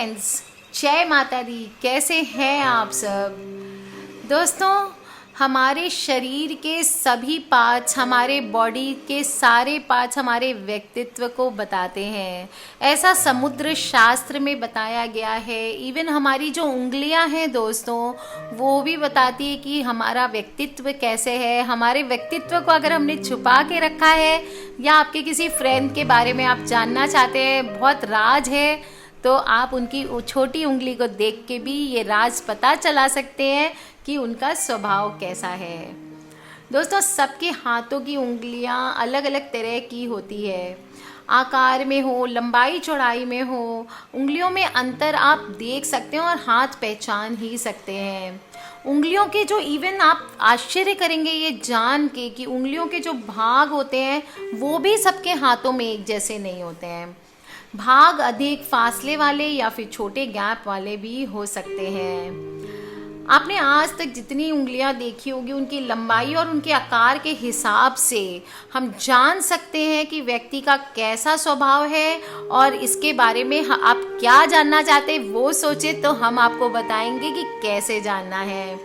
Friends, जय माता दी। कैसे हैं आप सब दोस्तों? हमारे शरीर के सभी पार्ट्स, हमारे बॉडी के सारे पार्ट्स हमारे व्यक्तित्व को बताते हैं। ऐसा समुद्र शास्त्र में बताया गया है। इवन हमारी जो उंगलियां हैं दोस्तों, वो भी बताती है कि हमारा व्यक्तित्व कैसे है। हमारे व्यक्तित्व को अगर हमने छुपा के रखा है या आपके किसी फ्रेंड के बारे में आप जानना चाहते हैं, बहुत राज है, तो आप उनकी छोटी उंगली को देख के भी ये राज पता चला सकते हैं कि उनका स्वभाव कैसा है। दोस्तों, सबके हाथों की उंगलियां अलग अलग तरह की होती है, आकार में हो, लंबाई चौड़ाई में हो। उंगलियों में अंतर आप देख सकते हैं और हाथ पहचान ही सकते हैं। उंगलियों के जो, इवन आप आश्चर्य करेंगे ये जान के कि उंगलियों के जो भाग होते हैं वो भी सबके हाथों में एक जैसे नहीं होते हैं। भाग अधिक फासले वाले या फिर छोटे गैप वाले भी हो सकते हैं। आपने आज तक जितनी उंगलियां देखी होगी, उनकी लंबाई और उनके आकार के हिसाब से हम जान सकते हैं कि व्यक्ति का कैसा स्वभाव है। और इसके बारे में आप क्या जानना चाहते हैं वो सोचे तो हम आपको बताएंगे कि कैसे जानना है।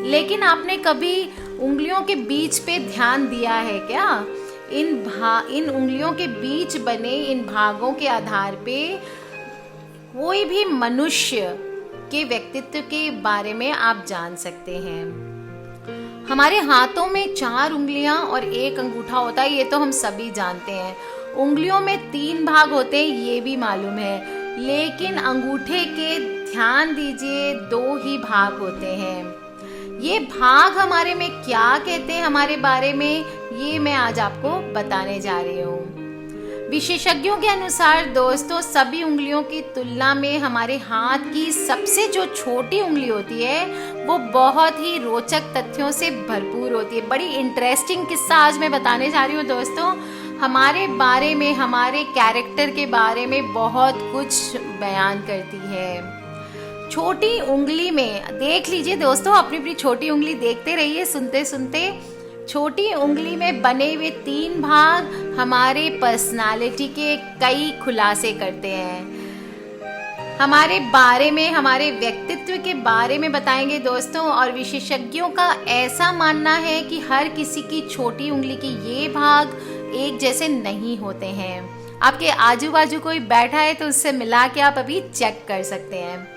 लेकिन आपने कभी उंगलियों के बीच पे ध्यान दिया है क्या? इन उंगलियों के बीच बने इन भागों के आधार पे कोई भी मनुष्य के व्यक्तित्व के बारे में आप जान सकते हैं। हमारे हाथों में 4 उंगलियां और 1 अंगूठा होता है, ये तो हम सभी जानते हैं। उंगलियों में 3 भाग होते हैं, ये भी मालूम है। लेकिन अंगूठे के ध्यान दीजिए 2 ही भाग होते हैं। ये भाग हमारे में क्या कहते हैं हमारे बारे में, ये मैं आज आपको बताने जा रही हूँ। विशेषज्ञों के अनुसार दोस्तों, सभी उंगलियों की तुलना में हमारे हाथ की सबसे जो छोटी उंगली होती है वो बहुत ही रोचक तथ्यों से भरपूर होती है। बड़ी इंटरेस्टिंग किस्सा आज मैं बताने जा रही हूँ दोस्तों। हमारे बारे में, हमारे कैरेक्टर के बारे में बहुत कुछ बयान करती है। छोटी उंगली में देख लीजिए दोस्तों, अपनी अपनी छोटी उंगली देखते रहिए सुनते सुनते। छोटी उंगली में बने हुए 3 भाग हमारे पर्सनालिटी के कई खुलासे करते हैं। हमारे बारे में, हमारे व्यक्तित्व के बारे में बताएंगे दोस्तों। और विशेषज्ञों का ऐसा मानना है कि हर किसी की छोटी उंगली के ये भाग एक जैसे नहीं होते हैं। आपके आजू बाजू कोई बैठा है तो उससे मिला के आप अभी चेक कर सकते हैं।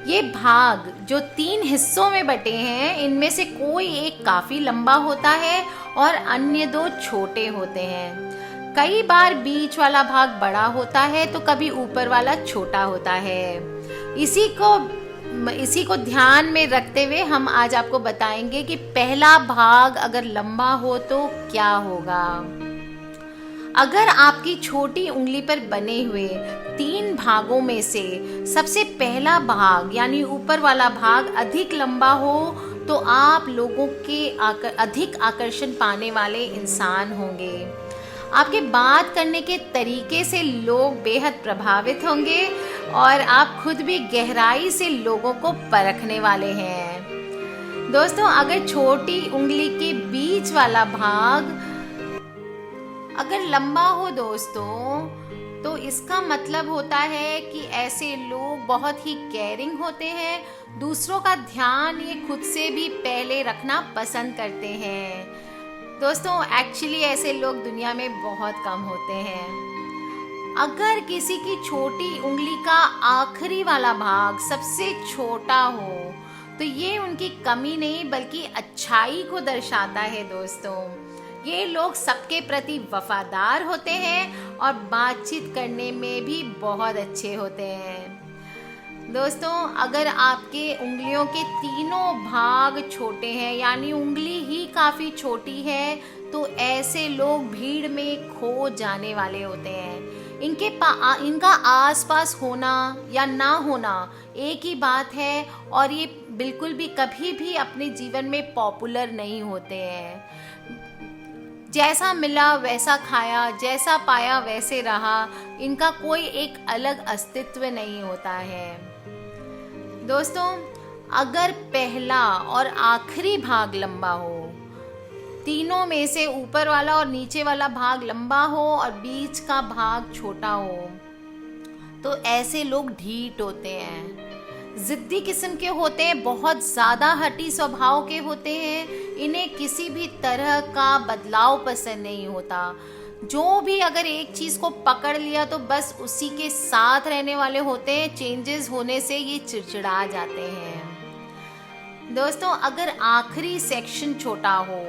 ये भाग जो 3 हिस्सों में बटे हैं, इनमें से कोई एक काफी लंबा होता है और अन्य 2 छोटे होते हैं। कई बार बीच वाला भाग बड़ा होता है तो कभी ऊपर वाला छोटा होता है। इसी को ध्यान में रखते हुए हम आज आपको बताएंगे कि पहला भाग अगर लंबा हो तो क्या होगा। अगर आपकी छोटी उंगली पर बने हुए 3 भागों में से सबसे पहला भाग यानी ऊपर वाला भाग अधिक लंबा हो तो आप लोगों के अधिक आकर्षण पाने वाले इंसान होंगे। आपके बात करने के तरीके से लोग बेहद प्रभावित होंगे और आप खुद भी गहराई से लोगों को परखने वाले हैं। दोस्तों, अगर छोटी उंगली के बीच वाला भाग अगर लंबा हो दोस्तों, तो इसका मतलब होता है कि ऐसे लोग बहुत ही केयरिंग होते हैं। दूसरों का ध्यान ये खुद से भी पहले रखना पसंद करते हैं। दोस्तों, एक्चुअली ऐसे लोग दुनिया में बहुत कम होते हैं। अगर किसी की छोटी उंगली का आखिरी वाला भाग सबसे छोटा हो तो ये उनकी कमी नहीं बल्कि अच्छाई को दर्शाता है दोस्तों। ये लोग सबके प्रति वफादार होते हैं और बातचीत करने में भी बहुत अच्छे होते हैं। दोस्तों, अगर आपके उंगलियों के तीनों भाग छोटे हैं यानी उंगली ही काफ़ी छोटी है तो ऐसे लोग भीड़ में खो जाने वाले होते हैं। इनका आसपास होना या ना होना एक ही बात है और ये बिल्कुल भी कभी भी अपने जीवन में पॉपुलर नहीं होते हैं। जैसा मिला वैसा खाया, जैसा पाया वैसे रहा, इनका कोई एक अलग अस्तित्व नहीं होता है। दोस्तों, अगर पहला और आखिरी भाग लंबा हो, तीनों में से ऊपर वाला और नीचे वाला भाग लंबा हो और बीच का भाग छोटा हो, तो ऐसे लोग ढीठ होते हैं, जिद्दी किस्म के होते हैं, बहुत ज़्यादा हठी स्वभाव के होते हैं। इन्हें किसी भी तरह का बदलाव पसंद नहीं होता। जो भी अगर एक चीज़ को पकड़ लिया तो बस उसी के साथ रहने वाले होते हैं। चेंजेस होने से ये चिड़चिड़ा जाते हैं। दोस्तों, अगर आखिरी सेक्शन छोटा हो,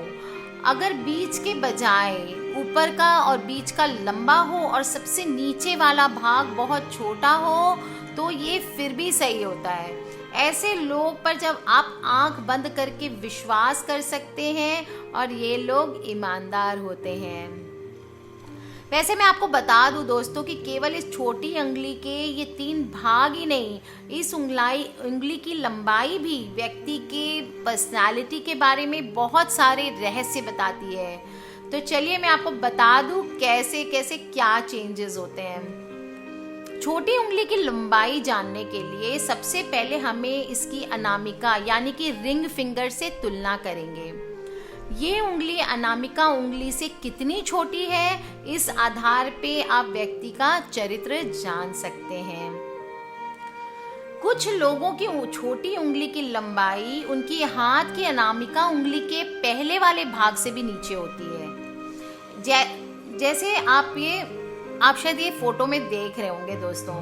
अगर बीच के बजाय ऊपर का और बीच का लंबा हो और सबसे नीचे वाला भाग बहुत छोटा हो तो ये फिर भी सही होता है। ऐसे लोग पर जब आप आंख बंद करके विश्वास कर सकते हैं और ये लोग ईमानदार होते हैं। वैसे मैं आपको बता दूं दोस्तों कि केवल इस छोटी उंगली के ये 3 भाग ही नहीं, इस उंगली की लंबाई भी व्यक्ति के पर्सनालिटी के बारे में बहुत सारे रहस्य बताती है। तो चलिए मैं आपको बता दूं कैसे कैसे क्या चेंजेस होते हैं। छोटी उंगली की लंबाई जानने के लिए सबसे पहले हमें इसकी अनामिका यानी कि रिंग फिंगर से तुलना करेंगे। ये उंगली अनामिका उंगली से कितनी छोटी है, इस आधार पे आप व्यक्ति का चरित्र जान सकते हैं। कुछ लोगों की छोटी उंगली की लंबाई उनकी हाथ की अनामिका उंगली के पहले वाले भाग से भी नीचे होती है। जैसे आप शायद ये फोटो में देख रहे होंगे दोस्तों।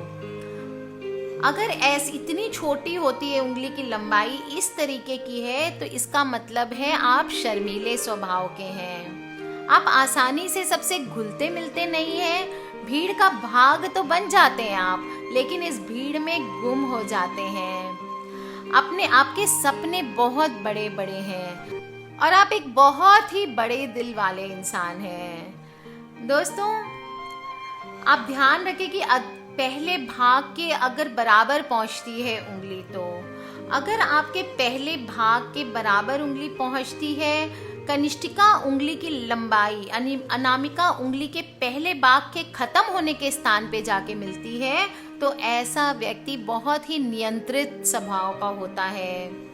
अगर ऐसी इतनी छोटी होती है उंगली की लंबाई, इस तरीके की है, तो इसका मतलब है आप शर्मीले स्वभाव के हैं। आप आसानी से सबसे घुलते मिलते नहीं हैं। भीड़ का भाग तो बन जाते हैं आप, लेकिन इस भीड़ में गुम हो जाते हैं। आपके सपने बहुत बड़े बड़े हैं और आप एक बहुत ही बड़े दिल वाले इंसान हैं। दोस्तों, आप ध्यान रखें कि पहले भाग के अगर बराबर पहुंचती है उंगली, तो अगर आपके पहले भाग के बराबर उंगली पहुंचती है, कनिष्ठिका उंगली की लंबाई अनामिका उंगली के पहले भाग के खत्म होने के स्थान पे जाके मिलती है, तो ऐसा व्यक्ति बहुत ही नियंत्रित स्वभाव का होता है।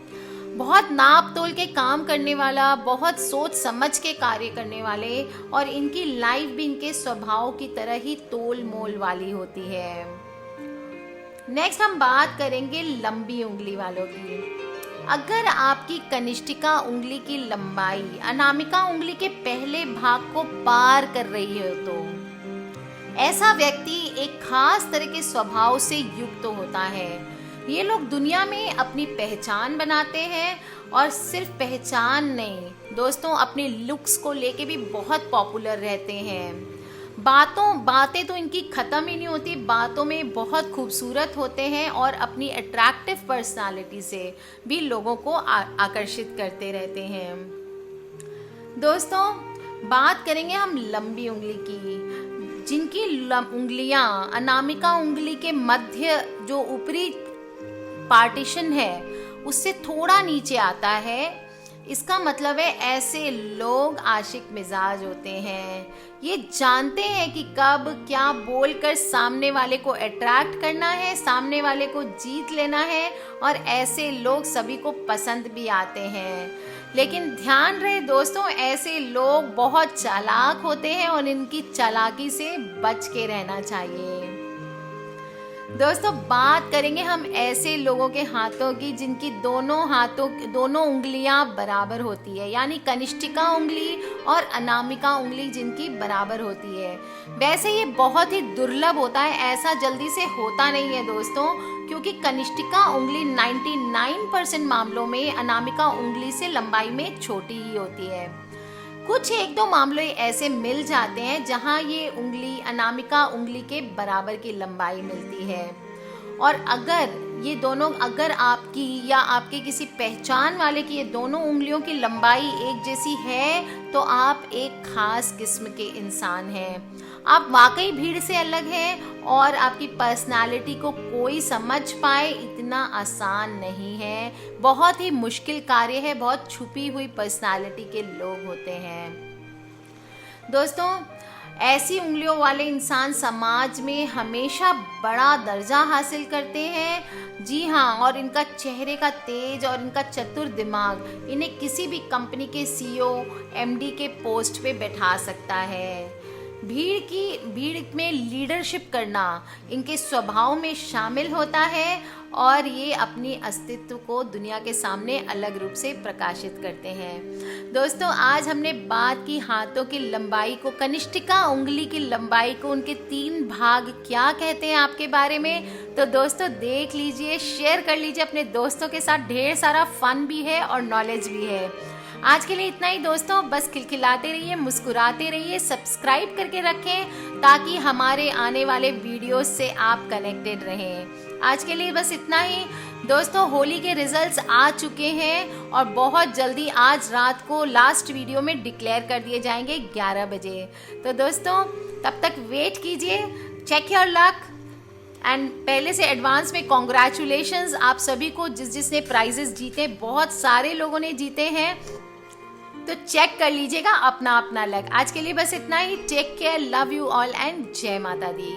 बहुत नाप तोल के काम करने वाला, बहुत सोच समझ के कार्य करने वाले, और इनकी लाइफ भी इनके स्वभाव की तरह ही तोल मोल वाली होती है। नेक्स्ट हम बात करेंगे लंबी उंगली वालों की। अगर आपकी कनिष्ठिका उंगली की लंबाई अनामिका उंगली के पहले भाग को पार कर रही हो, तो ऐसा व्यक्ति एक खास तरह के स्वभाव से युक्त होता है। ये लोग दुनिया में अपनी पहचान बनाते हैं, और सिर्फ पहचान नहीं दोस्तों, अपने लुक्स को लेके भी बहुत पॉपुलर रहते हैं। बातें तो इनकी ख़त्म ही नहीं होती, बातों में बहुत खूबसूरत होते हैं और अपनी अट्रैक्टिव पर्सनालिटी से भी लोगों को आकर्षित करते रहते हैं। दोस्तों, बात करेंगे हम लंबी उंगली की, जिनकी उंगलियां अनामिका उंगली के मध्य जो ऊपरी पार्टीशन है उससे थोड़ा नीचे आता है। इसका मतलब है ऐसे लोग आशिक मिजाज होते हैं। ये जानते हैं कि कब क्या बोलकर सामने वाले को अट्रैक्ट करना है, सामने वाले को जीत लेना है, और ऐसे लोग सभी को पसंद भी आते हैं। लेकिन ध्यान रहे दोस्तों, ऐसे लोग बहुत चालाक होते हैं और इनकी चालाकी से बच के रहना चाहिए। दोस्तों, बात करेंगे हम ऐसे लोगों के हाथों की जिनकी दोनों उंगलियां बराबर होती है, यानी कनिष्ठिका उंगली और अनामिका उंगली जिनकी बराबर होती है। वैसे ये बहुत ही दुर्लभ होता है, ऐसा जल्दी से होता नहीं है दोस्तों, क्योंकि कनिष्ठिका उंगली 99% मामलों में अनामिका उंगली से लंबाई में छोटी ही होती है। कुछ एक दो मामले ऐसे मिल जाते हैं जहां ये उंगली अनामिका उंगली के बराबर की लंबाई मिलती है, और अगर आपकी या आपके किसी पहचान वाले की ये दोनों उंगलियों की लंबाई एक जैसी है, तो आप एक खास किस्म के इंसान हैं। आप वाकई भीड़ से अलग हैं, और आपकी पर्सनालिटी को कोई समझ पाए इतना आसान नहीं है। बहुत ही मुश्किल कार्य है, बहुत छुपी हुई पर्सनालिटी के लोग होते हैं। दोस्तों, ऐसी उंगलियों वाले इंसान समाज में हमेशा बड़ा दर्जा हासिल करते हैं। जी हाँ, और इनका चेहरे का तेज और इनका चतुर दिमाग इन्हें किसी भी कंपनी के CEO, MD के पोस्ट पे बैठा सकता है। भीड़ में लीडरशिप करना इनके स्वभाव में शामिल होता है और ये अपनी अस्तित्व को दुनिया के सामने अलग रूप से प्रकाशित करते हैं। दोस्तों, आज हमने बात की हाथों की लंबाई को, कनिष्ठिका उंगली की लंबाई को, उनके 3 भाग क्या कहते हैं आपके बारे में। तो दोस्तों देख लीजिए, शेयर कर लीजिए अपने दोस्तों के साथ, ढेर सारा फन भी है और नॉलेज भी है। आज के लिए इतना ही दोस्तों, बस खिलखिलाते रहिए, मुस्कुराते रहिए, सब्सक्राइब करके रखें ताकि हमारे आने वाले वीडियोस से आप कनेक्टेड रहें। आज के लिए बस इतना ही दोस्तों। होली के रिजल्ट्स आ चुके हैं और बहुत जल्दी आज रात को लास्ट वीडियो में डिक्लेयर कर दिए जाएंगे 11 बजे। तो दोस्तों तब तक वेट कीजिए, चेक योर लक एंड पहले से एडवांस में कॉन्ग्रेचुलेशंस आप सभी को जिसने प्राइजेस जीते। बहुत सारे लोगों ने जीते हैं, तो चेक कर लीजिएगा अपना अपना लक। आज के लिए बस इतना ही। Take care, love you all and जय माता दी।